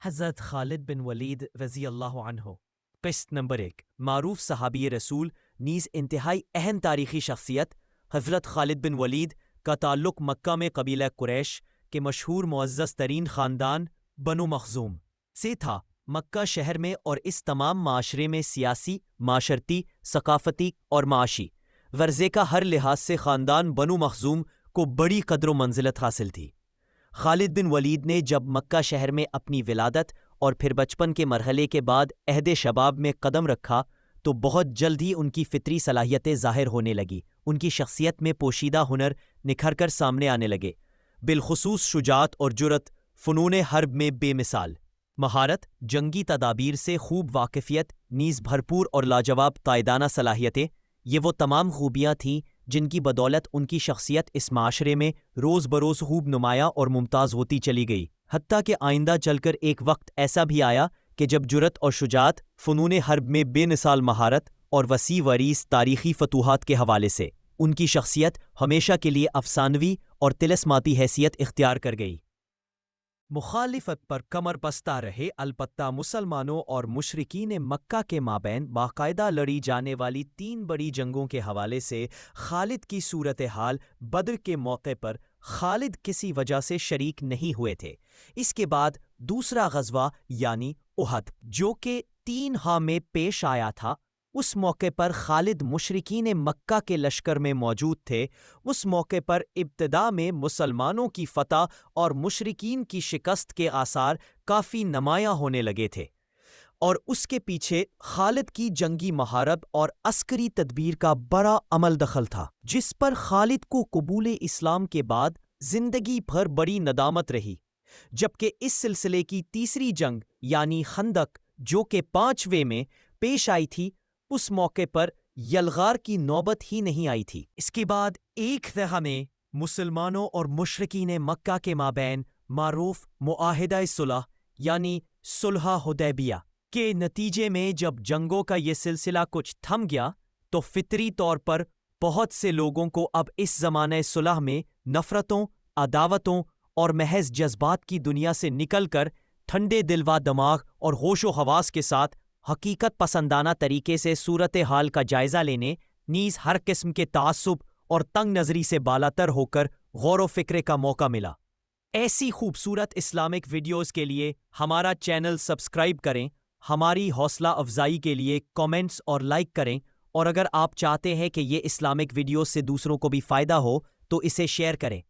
حضرت خالد بن ولید رضی اللہ عنہ۔ قسط نمبر 1، معروف صحابی رسول نیز انتہائی اہم تاریخی شخصیت حضرت خالد بن ولید کا تعلق مکہ میں قبیلہ قریش کے مشہور معزز ترین خاندان بنو مخزوم سے تھا۔ مکہ شہر میں اور اس تمام معاشرے میں سیاسی، معاشرتی، ثقافتی اور معاشی ورثے کا ہر لحاظ سے خاندان بنو مخزوم کو بڑی قدر و منزلت حاصل تھی۔ خالد بن ولید نے جب مکہ شہر میں اپنی ولادت اور پھر بچپن کے مرحلے کے بعد عہد شباب میں قدم رکھا تو بہت جلد ہی ان کی فطری صلاحیتیں ظاہر ہونے لگی۔ ان کی شخصیت میں پوشیدہ ہنر نکھر کر سامنے آنے لگے، بالخصوص شجاعت اور جرأت، فنون حرب میں بے مثال مہارت، جنگی تدابیر سے خوب واقفیت، نیز بھرپور اور لاجواب قائدانہ صلاحیتیں۔ یہ وہ تمام خوبیاں تھیں جن کی بدولت ان کی شخصیت اس معاشرے میں روز بروز خوب نمایاں اور ممتاز ہوتی چلی گئی، حتیٰ کہ آئندہ چل کر ایک وقت ایسا بھی آیا کہ جب جرأت اور شجاعت، فنون حرب میں بے مثال مہارت اور وسیع وریث تاریخی فتوحات کے حوالے سے ان کی شخصیت ہمیشہ کے لیے افسانوی اور طلسماتی حیثیت اختیار کر گئی۔ مخالفت پر کمر بستہ رہے، البتہ مسلمانوں اور مشرکین مکہ کے مابین باقاعدہ لڑی جانے والی 3 بڑی جنگوں کے حوالے سے خالد کی صورتحال بدر کے موقع پر خالد کسی وجہ سے شریک نہیں ہوئے تھے۔ اس کے بعد دوسرا غزوہ یعنی احد جو کہ 3 میں پیش آیا تھا، اس موقع پر خالد مشرکین مکہ کے لشکر میں موجود تھے۔ اس موقع پر ابتدا میں مسلمانوں کی فتح اور مشرکین کی شکست کے آثار کافی نمایاں ہونے لگے تھے، اور اس کے پیچھے خالد کی جنگی مہارت اور عسکری تدبیر کا بڑا عمل دخل تھا، جس پر خالد کو قبول اسلام کے بعد زندگی بھر بڑی ندامت رہی۔ جبکہ اس سلسلے کی تیسری جنگ یعنی خندق جو کہ 5ویں میں پیش آئی تھی، اس موقع پر یلغار کی نوبت ہی نہیں آئی تھی۔ اس کے بعد ایک دہہ میں مسلمانوں اور مشرکین مکہ کے مابین معروف معاہدہ صلح یعنی صلح حدیبیہ کے نتیجے میں جب جنگوں کا یہ سلسلہ کچھ تھم گیا تو فطری طور پر بہت سے لوگوں کو اب اس زمانہ صلح میں نفرتوں، عداوتوں اور محض جذبات کی دنیا سے نکل کر ٹھنڈے دل و دماغ اور ہوش و حواس کے ساتھ حقیقت پسندانہ طریقے سے صورتحال کا جائزہ لینے، نیز ہر قسم کے تعصب اور تنگ نظری سے بالاتر ہو کر غور و فکر کا موقع ملا۔ ایسی خوبصورت اسلامک ویڈیوز کے لیے ہمارا چینل سبسکرائب کریں، ہماری حوصلہ افزائی کے لیے کامنٹس اور لائک کریں، اور اگر آپ چاہتے ہیں کہ یہ اسلامک ویڈیوز سے دوسروں کو بھی فائدہ ہو تو اسے شیئر کریں۔